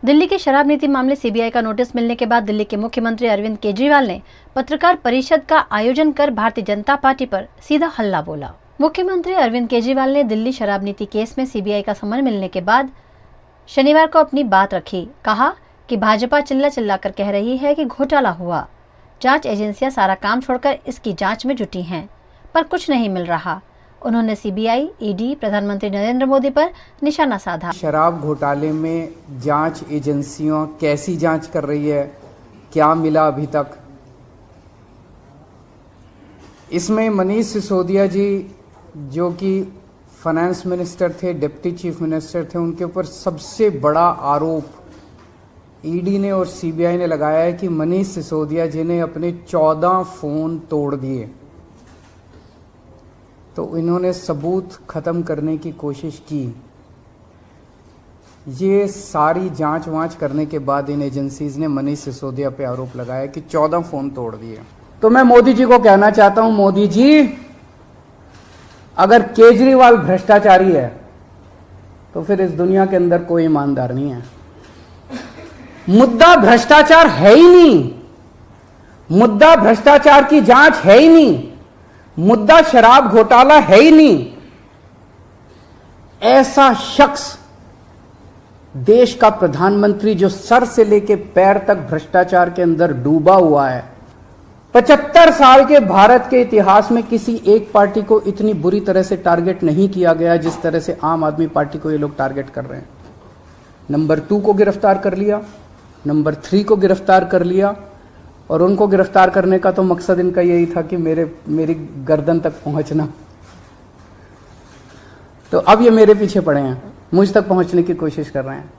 दिल्ली की शराब नीति मामले सीबीआई का नोटिस मिलने के बाद दिल्ली के मुख्यमंत्री अरविंद केजरीवाल ने पत्रकार परिषद का आयोजन कर भारतीय जनता पार्टी पर सीधा हल्ला बोला। मुख्यमंत्री अरविंद केजरीवाल ने दिल्ली शराब नीति केस में सीबीआई का समन मिलने के बाद शनिवार को अपनी बात रखी। कहा कि भाजपा चिल्ला चिल्ला कर कह रही है कि घोटाला हुआ, जांच एजेंसियां सारा काम छोड़कर इसकी जांच में जुटी हैं, पर कुछ नहीं मिल रहा। उन्होंने सीबीआई, ईडी, प्रधानमंत्री नरेंद्र मोदी पर निशाना साधा। शराब घोटाले में जांच एजेंसियां कैसी जांच कर रही है, क्या मिला अभी तक? इसमें मनीष सिसोदिया जी जो कि फाइनेंस मिनिस्टर थे, डिप्टी चीफ मिनिस्टर थे, उनके ऊपर सबसे बड़ा आरोप ईडी ने और सीबीआई ने लगाया है कि मनीष सिसोदिया जी ने अपने 14 फोन तोड़ दिए। तो इन्होंने सबूत खत्म करने की कोशिश की। ये सारी जांच वांच करने के बाद इन एजेंसीज ने मनीष सिसोदिया पे आरोप लगाया कि 14 फोन तोड़ दिए। तो मैं मोदी जी को कहना चाहता हूं, मोदी जी, अगर केजरीवाल भ्रष्टाचारी है तो फिर इस दुनिया के अंदर कोई ईमानदार नहीं है। मुद्दा भ्रष्टाचार है ही नहीं, मुद्दा भ्रष्टाचार की जांच है ही नहीं, मुद्दा शराब घोटाला है ही नहीं। ऐसा शख्स, देश का प्रधानमंत्री जो सर से लेकर पैर तक भ्रष्टाचार के अंदर डूबा हुआ है, 75 साल के भारत के इतिहास में किसी एक पार्टी को इतनी बुरी तरह से टारगेट नहीं किया गया जिस तरह से आम आदमी पार्टी को ये लोग टारगेट कर रहे हैं। नंबर 2 को गिरफ्तार कर लिया, नंबर 3 को गिरफ्तार कर लिया, और उनको गिरफ्तार करने का तो मकसद इनका यही था कि मेरी गर्दन तक पहुंचना। तो अब ये मेरे पीछे पड़े हैं, मुझ तक पहुंचने की कोशिश कर रहे हैं।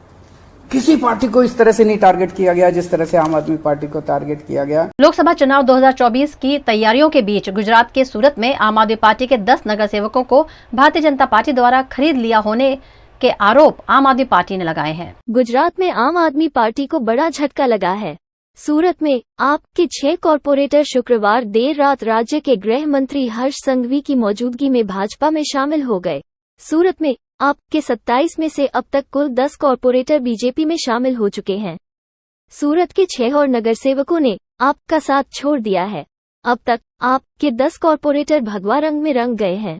किसी पार्टी को इस तरह से नहीं टारगेट किया गया जिस तरह से आम आदमी पार्टी को टारगेट किया गया। लोकसभा चुनाव 2024 की तैयारियों के बीच गुजरात के सूरत में आम आदमी पार्टी के 10 नगर सेवकों को भारतीय जनता पार्टी द्वारा खरीद लिया होने के आरोप आम आदमी पार्टी ने लगाए हैं। गुजरात में आम आदमी पार्टी को बड़ा झटका लगा है। सूरत में आप के 6 कॉरपोरेटर शुक्रवार देर रात राज्य के गृह मंत्री हर्ष संघवी की मौजूदगी में भाजपा में शामिल हो गए। सूरत में आप के 27 में से अब तक कुल 10 कॉरपोरेटर बीजेपी में शामिल हो चुके हैं। सूरत के 6 और नगर सेवकों ने आप का साथ छोड़ दिया है। अब तक आप के 10 कॉरपोरेटर भगवा रंग में रंग गए हैं।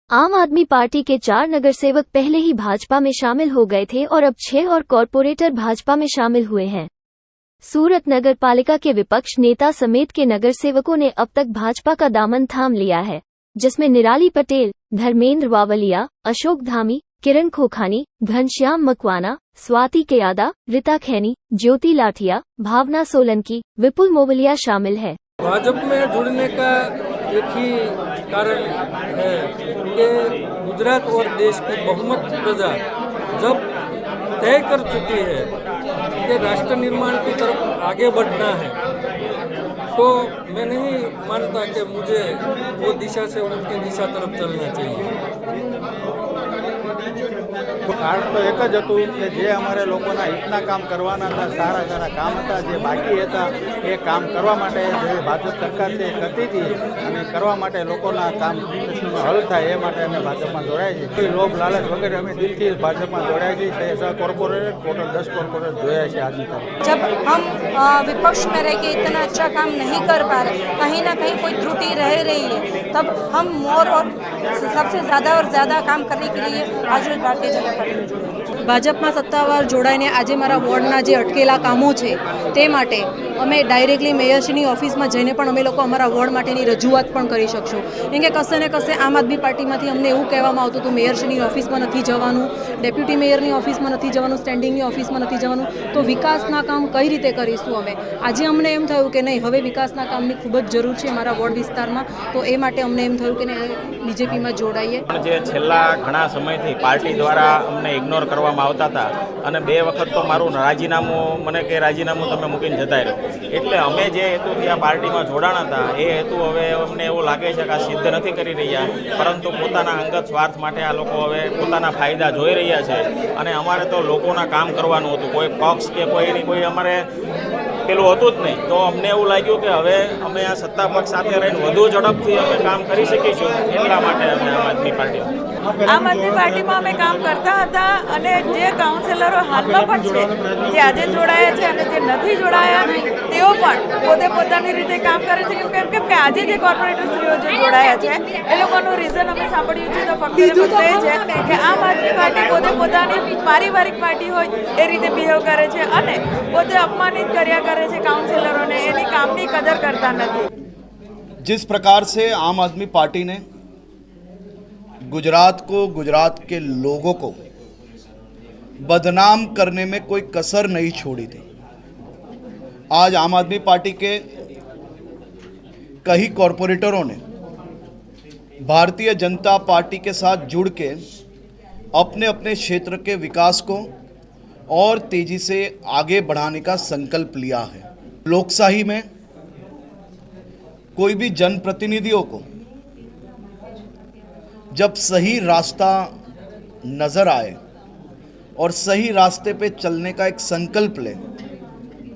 आम आदमी पार्टी के 4 नगर सेवक पहले ही भाजपा में शामिल हो गए थे और अब 6 और कॉरपोरेटर भाजपा में शामिल हुए हैं। सूरत नगर पालिका के विपक्ष नेता समेत के नगर सेवकों ने अब तक भाजपा का दामन थाम लिया है, जिसमें निराली पटेल, धर्मेंद्र वावलिया, अशोक धामी, किरण खोखानी, घनश्याम मकवाना, स्वाति केयादा, रीता खैनी, ज्योति लाठिया, भावना सोलंकी, विपुल मोवलिया शामिल है। भाजपा में जुड़ने का एक ही कारण है कि गुजरात और देश की बहुमत प्रजा जब तय कर चुकी है कि राष्ट्र निर्माण की तरफ आगे बढ़ना है, तो मैं नहीं मानता कि मुझे वो दिशा से उनकी दिशा तरफ चलना चाहिए। कारण तो एक ज હતું કે જે અમારે લોકોના હિતના કામ કરવાના હતા, સારા સારા કામ હતા, જે બાકી હતા એ કામ કરવા માટે જે ભાજપ સરકાર છે એ કરતી હતી અને કરવા માટે લોકોના કામ હલ થાય એ માટે અમે ભાજપમાં જોડાયા છીએ। કોઈ લોભ લાલચ વગેરે અમે દિલથી ભાજપમાં જોડાયા છીએ। 6 કોર્પોરેટ ટોટલ 10 કોર્પોરેટ જોયા છે આજની તારીખ। जब हम विपक्ष में रह के इतना अच्छा काम नहीं कर पा रहे, कहीं ना कहीं कोई त्रुटि रह रही है, तब हम मोर और सबसे ज़्यादा काम करने के लिए आज भारतीय जनता पार्टी भाजपा सत्तावार जोड़ाईने आज मारा वोर्डना जे अटकेला कामों छे ते माटे अमे डायरेक्टली मेयरश्रीनी ऑफिसमां जईने पण अमे लोको अमारा वोर्ड माटेनी रजूआत पण करी शकशो। केम के कसे ने कसे आम आदमी पार्टीमांथी अमने एवुं कहेवामां आवतुं हतुं मेयरश्रीनी ऑफिसमां नथी जवानुं, डेप्यूटी मेयरनी ऑफिसमां नथी जवानुं, स्टेन्डिंगनी ऑफिसमां नथी जवानुं, तो विकासना काम कई रीते करीशुं अमे। आजे अमने एम थयुं के नहीं, हवे विकासना कामनी खूब ज जरूर छे मारा वोर्ड विस्तारमां, तो ए माटे अमने एम थयुं के बीजेपीमां जोड़ाईए। जे छेल्ला घणा समयथी पार्टी द्वारा अमने इग्नोर करवामां आवता हता अने 2 वखत तो मारुं राजीनामું મને કે રાજીનામું તમે મૂકીને જતા રહ્યો, એટલે અમે જે હેતુથી આ પાર્ટીમાં જોડાણા હતા એ હેતુ હવે અમને એવું લાગે છે કે આ સિદ્ધ નથી કરી રહ્યા, પરંતુ પોતાના અંગત સ્વાર્થ માટે આ લોકો હવે પોતાના ફાયદા જોઈ રહ્યા છે। અને અમારે તો લોકોના કામ કરવાનું હતું, કોઈ પક્ષ કે કોઈ અમારે પેલું હતું જ નહીં. તો અમને એવું લાગ્યું કે હવે અમે આ સત્તા પક્ષ સાથે રહીને વધુ ઝડપથી અમે કામ કરી શકીશું. એટલા માટે અમે આમ આદમી પાર્ટીમાં અમે કામ કરતા હતા અને જે કાઉન્સિલરો હાલમાં પણ છે, જે આજે જોડાયા છે અને જે નથી જોડાયા તેઓ પણ પોતે પોતાની રીતે કામ કરે છે. કેમ કે આજે જે કોર્પોરેટરશ્રીઓ જે જોડાયા છે એ લોકોનું રીઝન અમે સાંભળ્યું છે તો ફક્ત એ છે કે આમ આદમી પાર્ટી પોતે પોતાની પારિવારિક પાર્ટી હોય એ રીતે બિહેવ કરે છે અને પોતે અપમાનિત કર્યા કરે છે કાउंसिलरों ने, એની કામની કદર કરતા નથી. जिस प्रकार से आम आदमी पार्टी ने गुजरात को, गुजरात के लोगों को बदनाम करने में कोई कसर नहीं छोड़ी थी, आज आम आदमी पार्टी के कई कॉरपोरेटरों ने भारतीय जनता पार्टी के साथ जुड़ के अपने अपने क्षेत्र के विकास को और तेजी से आगे बढ़ाने का संकल्प लिया है. लोकशाही में कोई भी जनप्रतिनिधियों को जब सही रास्ता नज़र आए और सही रास्ते पे चलने का एक संकल्प ले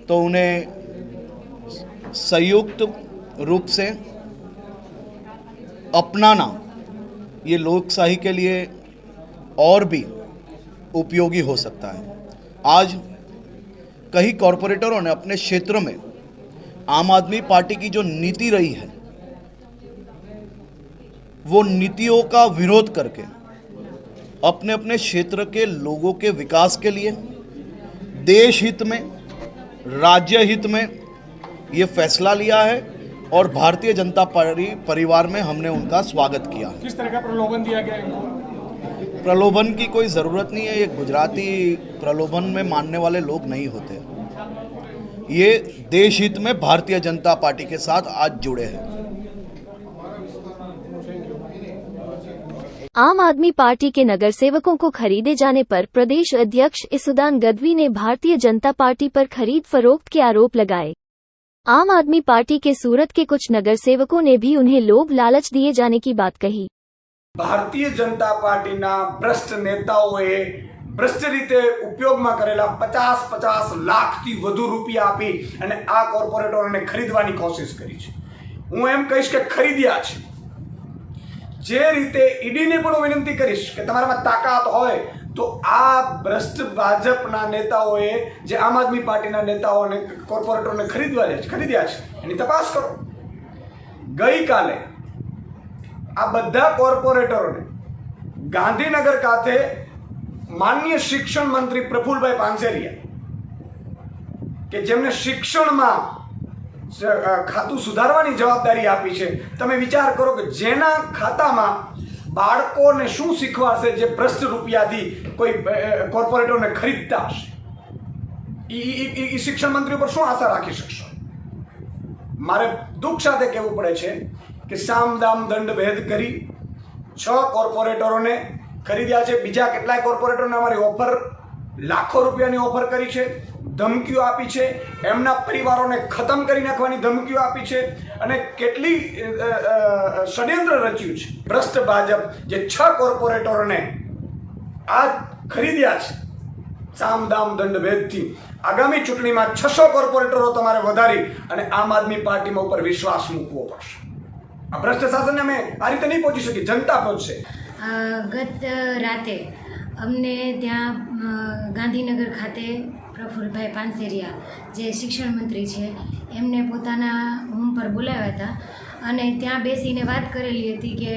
तो उन्हें संयुक्त रूप से अपनाना ये लोकशाही के लिए और भी उपयोगी हो सकता है. आज कई कॉरपोरेटरों ने अपने क्षेत्र में आम आदमी पार्टी की जो नीति रही है वो नीतियों का विरोध करके अपने अपने क्षेत्र के लोगों के विकास के लिए, देश हित में, राज्य हित में ये फैसला लिया है और भारतीय जनता पार्टी परिवार में हमने उनका स्वागत किया. किस तरह का प्रलोभन दिया गया इनको? प्रलोभन की कोई ज़रूरत नहीं है. ये गुजराती प्रलोभन में मानने वाले लोग नहीं होते. ये देश हित में भारतीय जनता पार्टी के साथ आज जुड़े हैं. आम आदमी पार्टी के नगर सेवकों को खरीदे जाने पर प्रदेश अध्यक्ष इसुदान गदवी ने भारतीय जनता पार्टी पर खरीद फरोख्त के आरोप लगाए. आम आदमी पार्टी के सूरत के कुछ नगर सेवकों ने भी उन्हें लोभ लालच दिए जाने की बात कही. भारतीय जनता पार्टीना भ्रष्ट नेताओए भ्रष्ट रीते उपयोगમાં કરેલા 50 લાખથી વધુ રૂપિયા આપી અને આ કોર્પોરેટરોને ખરીદવાની કોશિશ કરી છે. હું એમ કહીશ કે ખરીદ્યા છે. જે રીતે ઈડીને પણ હું વિનંતી કરીશ કે તમારામાં તાકાત હોય તો આ ભ્રષ્ટ ભાજપના નેતાઓએ જે આમ આદમી પાર્ટીના નેતાઓને કોર્પોરેટરોને ખરીદ્યા છે એની તપાસ કરો. ગઈકાલે આ બધા કોર્પોરેટરોને ગાંધીનગર ખાતે માનનીય શિક્ષણ મંત્રી પ્રફુલભાઈ પાનસેરિયા કે જેમને શિક્ષણમાં ખાતું સુધારવાની જવાબદારી આપી છે, તમે વિચાર કરો કે જેના ખાતામાં બાળકોને શું શીખવાડશે જે ભ્રષ્ટ રૂપિયાથી કોઈ કોર્પોરેટરને ખરીદતા હશે, એ શિક્ષણ મંત્રી ઉપર શું આશા રાખી શકશો? મારે દુઃખ સાથે કહેવું પડે છે કે સામ દામ દંડ ભેદ કરી 6 કોર્પોરેટરોને ખરીદ્યા છે. બીજા કેટલાય કોર્પોરેટરોને અમારી ઓફર લાખો રૂપિયાની ઓફર કરી છે, ધમકીઓ આપી છે, એમના પરિવારોને ખતમ કરી નાખવાની ધમકીઓ આપી છે અને કેટલી ષડયંત્ર રચ્યું છે. ભ્રષ્ટ ભાજપ જે 6 કોર્પોરેટરોને આ ખરીદ્યા છે સામ દામ દંડ ભેદથી, આગામી ચૂંટણીમાં 600 કોર્પોરેટરો તમારે વધારી અને આમ આદમી પાર્ટીમાં ઉપર વિશ્વાસ મૂકવો પડશે. આ ભ્રષ્ટ શાસનને અમે આ રીતે નહીં પહોંચી શકી, જનતા પહોંચશે. ગત રાતે અમને ત્યાં ગાંધીનગર ખાતે પ્રફુલભાઈ પાનસેરિયા જે શિક્ષણ મંત્રી છે એમને પોતાના હોમ પર બોલાવ્યા હતા અને ત્યાં બેસીને વાત કરેલી હતી કે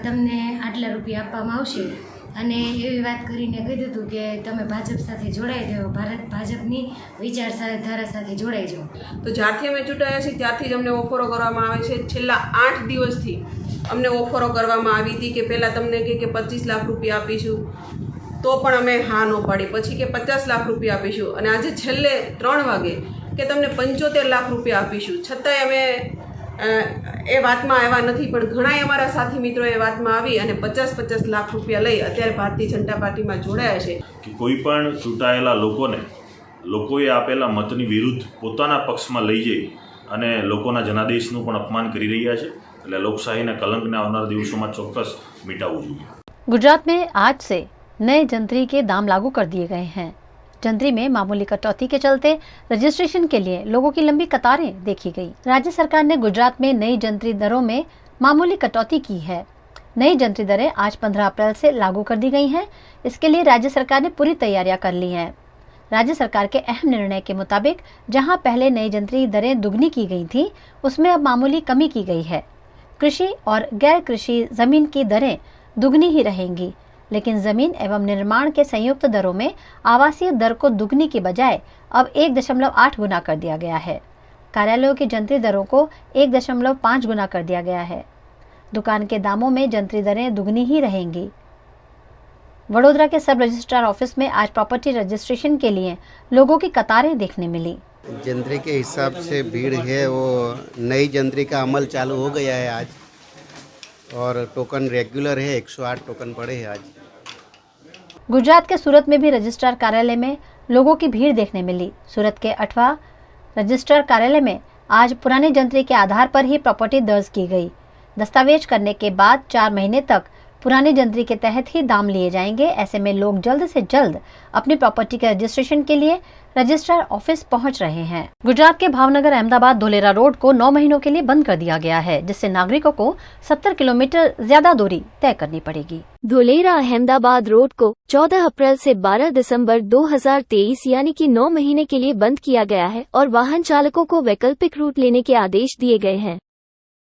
તમને આટલા રૂપિયા આપવામાં આવશે અને એવી વાત કરીને કીધું હતું કે તમે ભાજપ સાથે જોડાઈ જાઓ, ભાજપની વિચારધારા સાથે જોડાઈ જાઓ. તો જ્યારથી અમે ચૂંટાયા છીએ ત્યારથી જ અમને ઓફરો કરવામાં આવે છે. છેલ્લા 8 દિવસથી અમને ઓફરો કરવામાં આવી હતી કે પહેલાં તમને કે 25 લાખ રૂપિયા આપીશું તો પણ અમે હા ન પાડી, પછી કે 50 લાખ રૂપિયા આપીશું અને આજે છેલ્લે 3 વાગે કે તમને 75 લાખ રૂપિયા આપીશું. છતાંય અમે એ વાતમાં આવ્યા નથી, પણ ઘણાય અમારા સાથી મિત્રો એ વાતમાં આવી અને 50 લાખ રૂપિયા લઈ અત્યારે ભારતીય જનતા પાર્ટીમાં જોડાયા છે. કે કોઈ પણ ચૂંટાયેલા લોકોએ આપેલા મતની વિરુદ્ધ પોતાના પક્ષમાં લઈ જઈ અને લોકોના જનાદેશનું પણ અપમાન કરી રહ્યા છે. એટલે લોકશાહીના કલંકને આવનારા દિવસોમાં ચોક્કસ મિટાવવું જોઈએ. गुजरात में आज से नए जंतरी के दाम लागू कर दिए गए हैं. जंतरी में मामूली कटौती के चलते रजिस्ट्रेशन के लिए लोगों की लंबी कतारें देखी गई। राज्य सरकार ने गुजरात में नई जंतरी दरों में मामूली कटौती की है। नई जंतरी दरें आज 15 अप्रैल से लागू कर दी गई हैं। इसके लिए राज्य सरकार ने पूरी तैयारियां कर ली हैं। राज्य सरकार के अहम निर्णय के मुताबिक जहां पहले नई जंतरी दरें दुगनी की गई थी, उसमें अब मामूली कमी की गई है। कृषि और गैर कृषि जमीन की दरें दुगनी ही रहेंगी, लेकिन जमीन एवं निर्माण के संयुक्त दरों में आवासीय दर को दुगनी की बजाय अब 1.8 गुना कर दिया गया है। कार्यालयों की जंतरी दरों को 1.5 गुना कर दिया गया है। दुकान के दामों में जंतरी दरें दुगनी ही रहेंगी। वडोदरा के सब रजिस्ट्रार ऑफिस में आज प्रॉपर्टी रजिस्ट्रेशन के लिए लोगों की कतारें देखने मिली। जंतरी के हिसाब से भीड़ है, वो नई जंतरी का अमल चालू हो गया है आज, और टोकन रेगुलर है, 108 टोकन पड़े हैं आज। गुजरात के सूरत में भी रजिस्ट्रार कार्यालय में लोगों की भीड़ देखने मिली। सूरत के 8वां रजिस्ट्रार कार्यालय में आज पुरानी जंतरी के आधार पर ही प्रॉपर्टी दर्ज की गई। दस्तावेज करने के बाद 4 महीने तक पुरानी जंतरी के तहत ही दाम लिए जाएंगे। ऐसे में लोग जल्द से जल्द अपनी प्रॉपर्टी के रजिस्ट्रेशन के लिए रजिस्ट्रार ऑफिस पहुंच रहे हैं। गुजरात के भावनगर अहमदाबाद धोलेरा रोड को 9 महीनों के लिए बंद कर दिया गया है, जिससे नागरिकों को 70 किलोमीटर ज्यादा दूरी तय करनी पड़ेगी। धोलेरा अहमदाबाद रोड को 14 अप्रैल से 12 दिसंबर 2023 यानी कि 9 महीने के लिए बंद किया गया है और वाहन चालकों को वैकल्पिक रूट लेने के आदेश दिए गए हैं,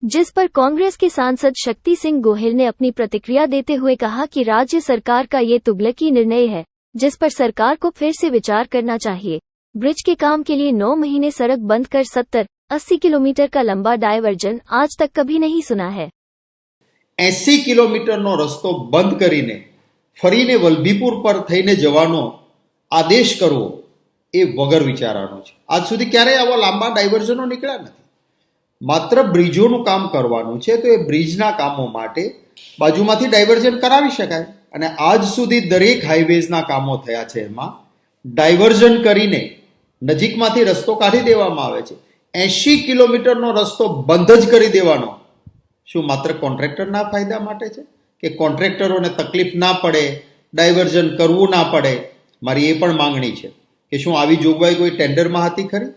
जिस पर कांग्रेस के सांसद शक्ति सिंह गोहिल ने अपनी प्रतिक्रिया देते हुए कहा कि राज्य सरकार का ये तुगलकी निर्णय है, जिस पर सरकार को फिर से विचार करना चाहिए। ब्रिज के काम के लिए 9 महीने सड़क बंद कर 70-80 किलोमीटर का लंबा डायवर्जन आज तक कभी नहीं सुना है। 80 કિલોમીટરનો રસ્તો બંધ કરીને ફરીને વલભીપુર પર થઈને જવાનો આદેશ કરવો એ વગર વિચારવાનો છે। આજ સુધી ક્યારેય આવા લાંબા ડાયવર્ઝનો નીકળ્યા નથી। માત્ર બ્રિજોનું કામ કરવાનું છે, તો એ બ્રિજના કામો માટે બાજુમાંથી ડાયવર્ઝન કરાવી શકાય। અને આજ સુધી દરેક હાઈવેઝના કામો થયા છે, એમાં ડાયવર્ઝન કરીને નજીકમાંથી રસ્તો કાઢી દેવામાં આવે છે। 80 કિલોમીટરનો રસ્તો બંધ જ કરી દેવાનો શું માત્ર કોન્ટ્રાક્ટરના ફાયદા માટે છે કે કોન્ટ્રાક્ટરોને તકલીફ ના પડે, ડાયવર્ઝન કરવું ના પડે? મારી એ પણ માંગણી છે કે શું આવી જોગવાઈ કોઈ ટેન્ડરમાં હતી ખરી?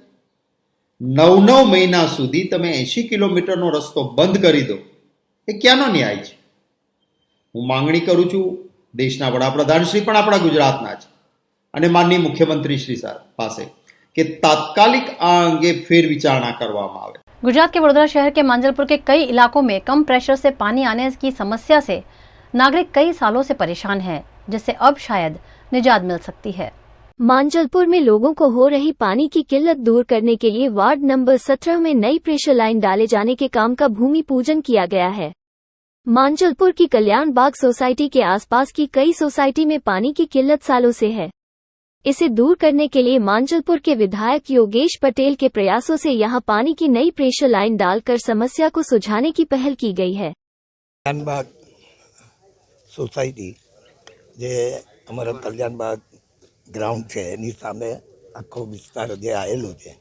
9 મહિના સુધી તમે 80 કિલોમીટરનો રસ્તો બંધ કરી દો, એ ક્યાંનો ન્યાય છે? હું માંગણી કરું છું દેશના વડાપ્રધાન શ્રી પણ આપણા ગુજરાતના છે અને માનનીય મુખ્યમંત્રી શ્રી પાસે કે તાત્કાલિક આ અંગે ફેરવિચારણા કરવામાં આવે। गुजरात के वडोदरा शहर के मांजलपुर के कई इलाकों में कम प्रेशर से पानी आने की समस्या से नागरिक कई सालों से परेशान हैं, जिससे अब शायद निजात मिल सकती है। मांजलपुर में लोगों को हो रही पानी की किल्लत दूर करने के लिए वार्ड नंबर 17 में नई प्रेशर लाइन डाले जाने के काम का भूमि पूजन किया गया है। मांजलपुर की कल्याण बाग सोसाइटी के आसपास की कई सोसाइटी में पानी की किल्लत सालों से है। इसे दूर करने के लिए मांजलपुर के विधायक योगेश पटेल के प्रयासों से यहां पानी की नई प्रेशर लाइन डालकर समस्या को सुलझाने की पहल की गई है। कल्याणबाग सोसाइटी जे अमरा कल्याणबाग ग्राउंड है एनी सामे आखो विस्तार जे आवेलो है।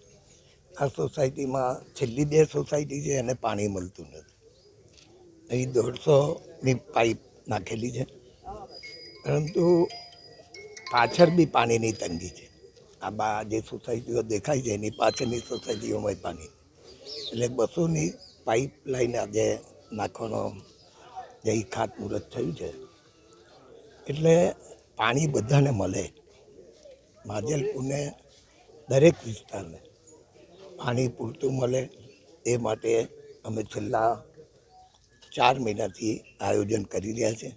आ सोसाइटी में छेल्ली 2 सोसाइटी है एने पानी मळतुं नथी। अहीं 150 पाइप नाखेली है, परंतु पाछळ बी पानीनी तंगी है। आ जे सोसाइटीओ देखाय छे एनी पाछळनी सोसाइटीओमां पानी, એટલે 200ની पाइप लाइन આજે નાખવાનો જે ખાતમુહૂર્ત થયું છે, એટલે પાણી બધાને મળે, માજલપુરને દરેક વિસ્તારને પાણી પૂરતું મળે એ માટે અમે છેલ્લા 4 મહિનાથી આયોજન કરી રહ્યા છે।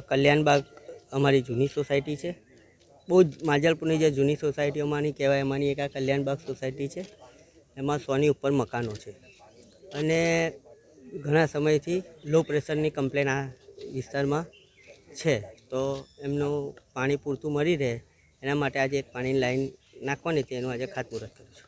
કલ્યાણબાગ અમારી જૂની સોસાયટી છે, બહુ જ માજલપુરની જે જૂની સોસાયટીઓમાંની કહેવાય એમાંની એક આ કલ્યાણબાગ સોસાયટી છે। એમાં 100ની ઉપર મકાનો છે અને ઘણા સમયથી લો પ્રેશરની કમ્પ્લેન આ વિસ્તારમાં છે, તો એમનું પાણી પૂરતું મળી રહે એના માટે આજે એક પાણીની લાઈન નાખવાની હતી, એનું આજે ખાતમુહૂર્ત કર્યું છે।